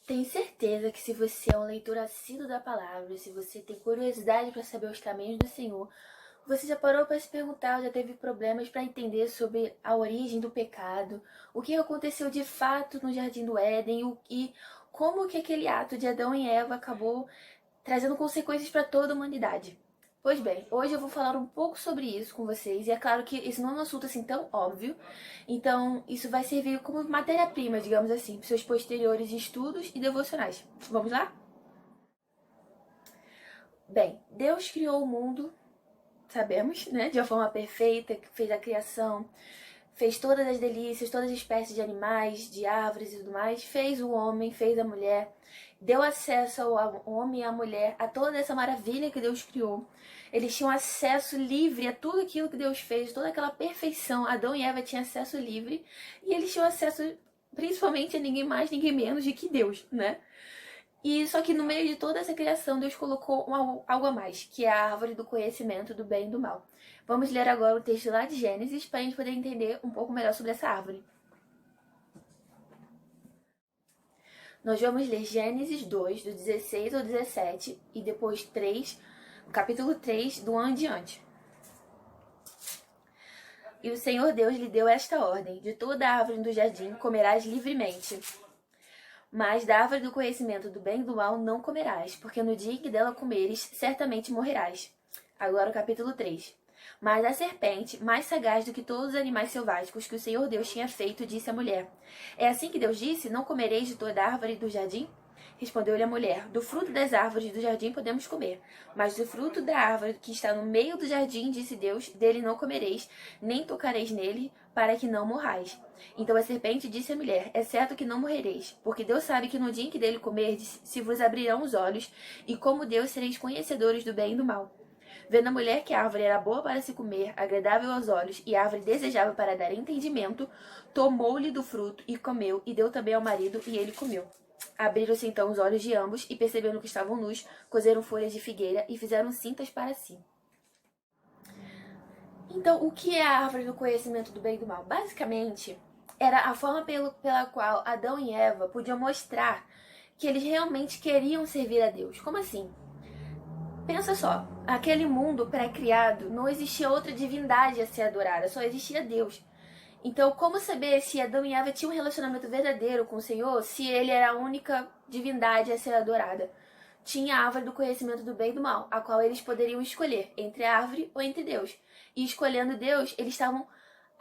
Tenho certeza que se você é um leitor assíduo da palavra, se você tem curiosidade para saber os caminhos do Senhor, você já parou para se perguntar, já teve problemas para entender sobre a origem do pecado, o que aconteceu de fato no Jardim do Éden e como que aquele ato de Adão e Eva acabou trazendo consequências para toda a humanidade. Pois bem, hoje eu vou falar um pouco sobre isso com vocês, e é claro que isso não é um assunto assim tão óbvio, então isso vai servir como matéria-prima, digamos assim, para seus posteriores estudos e devocionais. Vamos lá? Bem, Deus criou o mundo, sabemos, né, de uma forma perfeita, fez a criação, fez todas as delícias, todas as espécies de animais, de árvores e tudo mais, fez o homem, fez a mulher, deu acesso ao homem e à mulher a toda essa maravilha que Deus criou. Eles tinham acesso livre a tudo aquilo que Deus fez, toda aquela perfeição. Adão e Eva tinham acesso livre e eles tinham acesso principalmente a ninguém mais, ninguém menos do que Deus, né? E só que no meio de toda essa criação, Deus colocou algo a mais, que é a árvore do conhecimento do bem e do mal. Vamos ler agora o texto lá de Gênesis para a gente poder entender um pouco melhor sobre essa árvore. Nós vamos ler Gênesis 2, do 16 ao 17, e depois 3, capítulo 3, do 1 em diante. E o Senhor Deus lhe deu esta ordem: de toda a árvore do jardim comerás livremente. Mas da árvore do conhecimento do bem e do mal não comerás, porque no dia em que dela comeres, certamente morrerás. Agora o capítulo 3. Mas a serpente, mais sagaz do que todos os animais selváticos que o Senhor Deus tinha feito, disse à mulher: É assim que Deus disse: Não comereis de toda árvore do jardim? Respondeu-lhe a mulher: Do fruto das árvores do jardim podemos comer, mas do fruto da árvore que está no meio do jardim, disse Deus, dele não comereis, nem tocareis nele, para que não morrais. Então a serpente disse à mulher: É certo que não morrereis, porque Deus sabe que no dia em que dele comerdes, se vos abrirão os olhos, e como Deus sereis conhecedores do bem e do mal. Vendo a mulher que a árvore era boa para se comer, agradável aos olhos, e a árvore desejável para dar entendimento, tomou-lhe do fruto e comeu, e deu também ao marido, e ele comeu. Abriram-se então os olhos de ambos, e percebendo que estavam nus, cozeram folhas de figueira e fizeram cintas para si. Então, o que é a árvore do conhecimento do bem e do mal? Basicamente, era a forma pela qual Adão e Eva podiam mostrar que eles realmente queriam servir a Deus. Como assim? Pensa só, aquele mundo pré-criado, não existia outra divindade a ser adorada, só existia Deus. Então, como saber se Adão e Eva tinham um relacionamento verdadeiro com o Senhor, se ele era a única divindade a ser adorada? Tinha a árvore do conhecimento do bem e do mal, a qual eles poderiam escolher entre a árvore ou entre Deus. E escolhendo Deus, eles estavam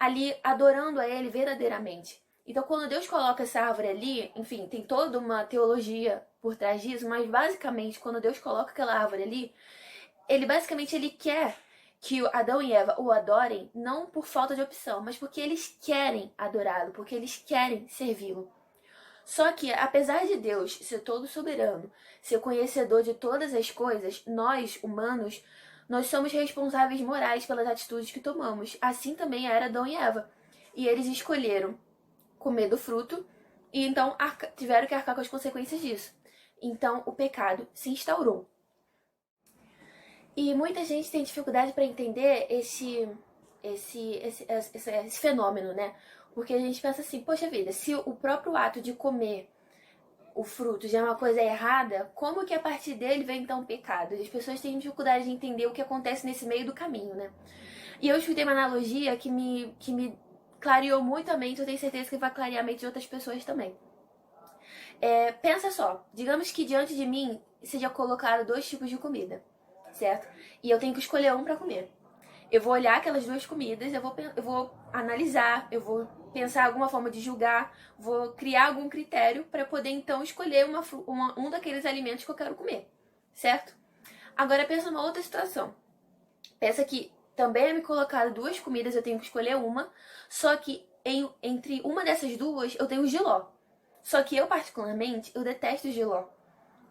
ali adorando a ele verdadeiramente. Então, quando Deus coloca essa árvore ali, enfim, tem toda uma teologia por trás disso, mas basicamente, quando Deus coloca aquela árvore ali, ele quer que Adão e Eva o adorem, não por falta de opção, mas porque eles querem adorá-lo, porque eles querem servi-lo. Só que, apesar de Deus ser todo soberano, ser conhecedor de todas as coisas, nós, humanos, nós somos responsáveis morais pelas atitudes que tomamos. Assim também era Adão e Eva. E eles escolheram comer do fruto e então tiveram que arcar com as consequências disso. Então o pecado se instaurou. E muita gente tem dificuldade para entender esse fenômeno, né? Porque a gente pensa assim, poxa vida, se o próprio ato de comer o fruto já é uma coisa errada, como que a partir dele vem então o pecado? As pessoas têm dificuldade de entender o que acontece nesse meio do caminho, né? E eu escutei uma analogia que me clareou muito a mente, eu tenho certeza que vai clarear a mente de outras pessoas também. Pensa só, digamos que diante de mim seja colocado 2 tipos de comida, certo? E eu tenho que escolher um para comer. Eu vou olhar aquelas 2 comidas, eu vou analisar, eu vou pensar alguma forma de julgar, vou criar algum critério para poder então escolher um daqueles alimentos que eu quero comer, certo? Agora pensa numa outra situação. Pensa que também é me colocado 2 comidas, eu tenho que escolher uma, só que entre uma dessas 2 eu tenho jiló. Só que eu particularmente, eu detesto jiló.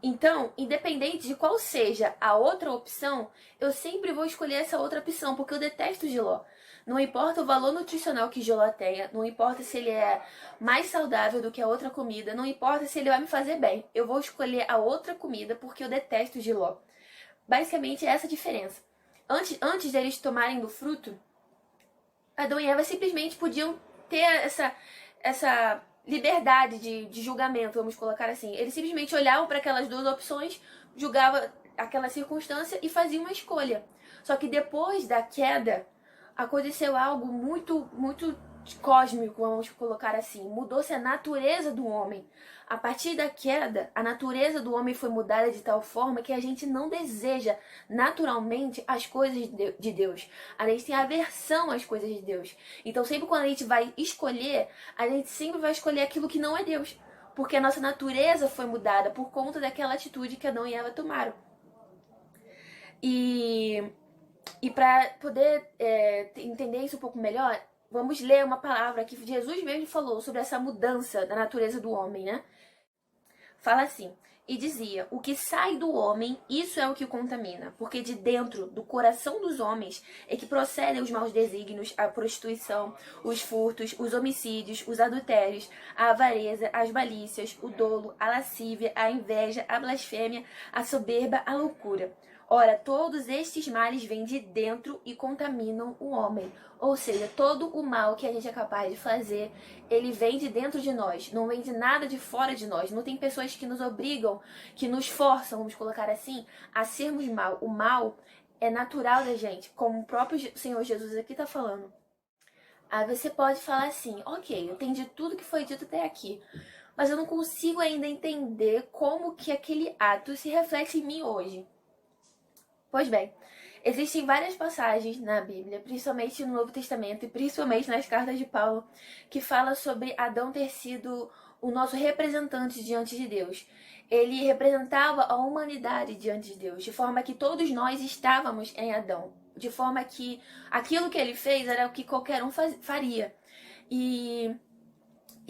Então, independente de qual seja a outra opção, eu sempre vou escolher essa outra opção, porque eu detesto jiló. Não importa o valor nutricional que jiló tenha, não importa se ele é mais saudável do que a outra comida, não importa se ele vai me fazer bem. Eu vou escolher a outra comida porque eu detesto jiló. Basicamente é essa a diferença. antes deles tomarem do fruto, Adão e Eva simplesmente podiam ter essa liberdade de julgamento, vamos colocar assim. Eles simplesmente olhavam para aquelas duas opções, julgavam aquela circunstância e faziam uma escolha. Só que depois da queda, aconteceu algo muito, muito cósmico, vamos colocar assim. Mudou-se a natureza do homem. A partir da queda, a natureza do homem foi mudada de tal forma que a gente não deseja naturalmente as coisas de Deus. A gente tem aversão às coisas de Deus. Então, sempre quando a gente vai escolher, a gente sempre vai escolher aquilo que não é Deus. Porque a nossa natureza foi mudada por conta daquela atitude que Adão e Eva tomaram. E para poder entender isso um pouco melhor, vamos ler uma palavra que Jesus mesmo falou sobre essa mudança da natureza do homem, né? Fala assim: e dizia, o que sai do homem, isso é o que o contamina, porque de dentro do coração dos homens é que procedem os maus desígnios, a prostituição, os furtos, os homicídios, os adultérios, a avareza, as malícias, o dolo, a lascívia, a inveja, a blasfêmia, a soberba, a loucura. Ora, todos estes males vêm de dentro e contaminam o homem. Ou seja, todo o mal que a gente é capaz de fazer, ele vem de dentro de nós. Não vem de nada de fora de nós. Não tem pessoas que nos obrigam, que nos forçam, vamos colocar assim, a sermos mal. O mal é natural da gente, como o próprio Senhor Jesus aqui está falando. Aí você pode falar assim, ok, eu entendi tudo que foi dito até aqui, mas eu não consigo ainda entender como que aquele ato se reflete em mim hoje. Pois bem, existem várias passagens na Bíblia, principalmente no Novo Testamento e principalmente nas cartas de Paulo, que fala sobre Adão ter sido o nosso representante diante de Deus. Ele representava a humanidade diante de Deus, de forma que todos nós estávamos em Adão, de forma que aquilo que ele fez era o que qualquer um faria. E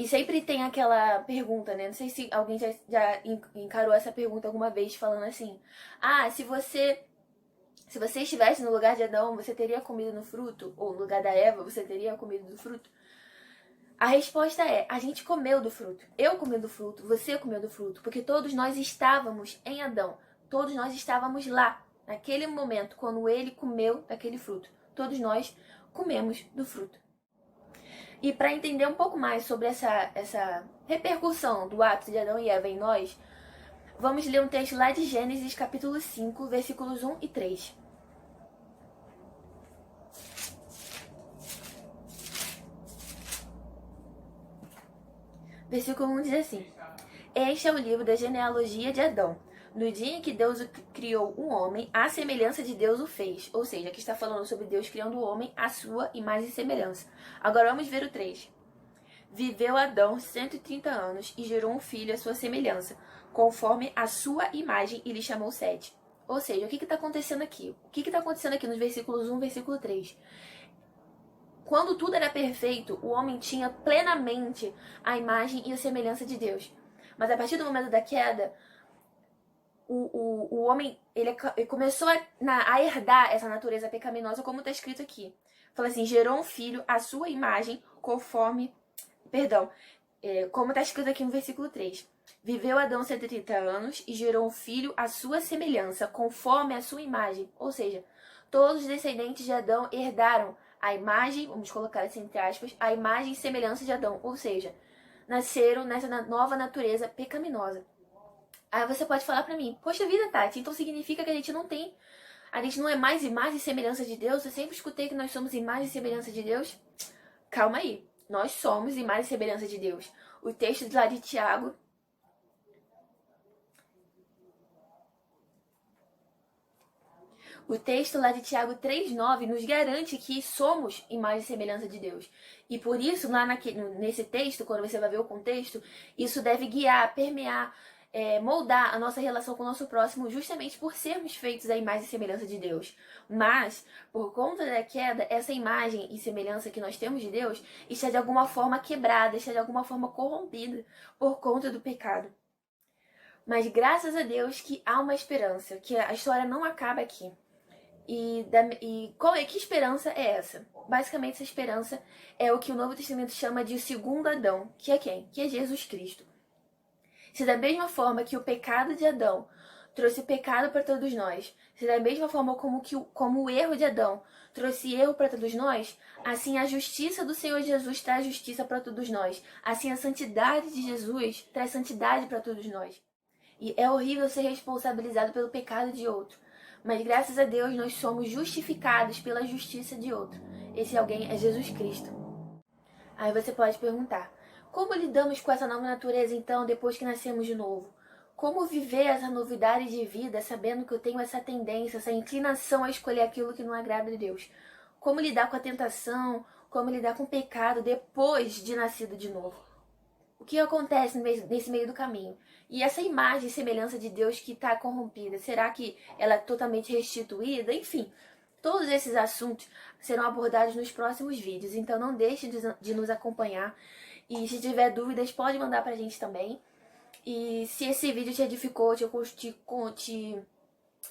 sempre tem aquela pergunta, né? Não sei se alguém já encarou essa pergunta alguma vez, falando assim: ah, se você estivesse no lugar de Adão, você teria comido no fruto? Ou no lugar da Eva, você teria comido do fruto? A resposta é, a gente comeu do fruto. Eu comi do fruto, você comeu do fruto. Porque todos nós estávamos em Adão. Todos nós estávamos lá, naquele momento, quando ele comeu daquele fruto. Todos nós comemos do fruto. E para entender um pouco mais sobre essa repercussão do ato de Adão e Eva em nós, vamos ler um texto lá de Gênesis, capítulo 5, versículos 1 e 3. Versículo 1 diz assim: este é o livro da genealogia de Adão. No dia em que Deus criou o homem, à semelhança de Deus o fez. Ou seja, aqui está falando sobre Deus criando o homem à sua imagem e semelhança. Agora vamos ver o 3. Viveu Adão 130 anos e gerou um filho à sua semelhança, conforme a sua imagem, e lhe chamou Sete. Ou seja, o que está acontecendo aqui? O que está acontecendo aqui nos versículos 1 e versículo 3? Quando tudo era perfeito, o homem tinha plenamente a imagem e a semelhança de Deus. Mas a partir do momento da queda, o homem ele começou a herdar essa natureza pecaminosa, como está escrito aqui. Fala assim, gerou um filho à sua imagem, conforme... como está escrito aqui no versículo 3. Viveu Adão 130 anos e gerou um filho à sua semelhança, conforme a sua imagem. Ou seja, todos os descendentes de Adão herdaram a imagem, vamos colocar assim entre aspas, a imagem e semelhança de Adão. Ou seja, nasceram nessa nova natureza pecaminosa. Aí você pode falar pra mim, poxa vida, Tati, então significa que a gente não é mais imagem e semelhança de Deus? Eu sempre escutei que nós somos imagem e semelhança de Deus. Calma aí, nós somos imagem e semelhança de Deus. O texto lá de Tiago, o texto lá de Tiago 3,9 nos garante que somos imagem e semelhança de Deus. E por isso, lá nesse texto, quando você vai ver o contexto, isso deve guiar, permear, moldar a nossa relação com o nosso próximo, justamente por sermos feitos à imagem e semelhança de Deus. Mas, por conta da queda, essa imagem e semelhança que nós temos de Deus está de alguma forma quebrada, está de alguma forma corrompida por conta do pecado. Mas graças a Deus que há uma esperança, que a história não acaba aqui. Que esperança é essa? Basicamente, essa esperança é o que o Novo Testamento chama de segundo Adão, que é quem? Que é Jesus Cristo. Se da mesma forma que o pecado de Adão trouxe pecado para todos nós, se da mesma forma como o erro de Adão trouxe erro para todos nós, assim a justiça do Senhor Jesus traz justiça para todos nós. Assim a santidade de Jesus traz santidade para todos nós. E é horrível ser responsabilizado pelo pecado de outro. Mas graças a Deus nós somos justificados pela justiça de outro. Esse alguém é Jesus Cristo. Aí você pode perguntar, como lidamos com essa nova natureza então depois que nascemos de novo? Como viver essa novidade de vida sabendo que eu tenho essa tendência, essa inclinação a escolher aquilo que não agrada a Deus? Como lidar com a tentação, como lidar com o pecado depois de nascido de novo? O que acontece nesse meio do caminho? E essa imagem e semelhança de Deus que está corrompida, será que ela é totalmente restituída? Enfim, todos esses assuntos serão abordados nos próximos vídeos, então não deixe de nos acompanhar. E se tiver dúvidas, pode mandar pra gente também. E se esse vídeo te edificou,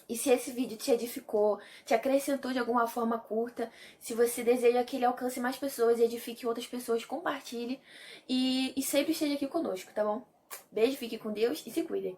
e se esse vídeo te edificou, te acrescentou de alguma forma curta, se você deseja que ele alcance mais pessoas e edifique outras pessoas, compartilhe e sempre esteja aqui conosco, tá bom? Beijo, fique com Deus e se cuidem.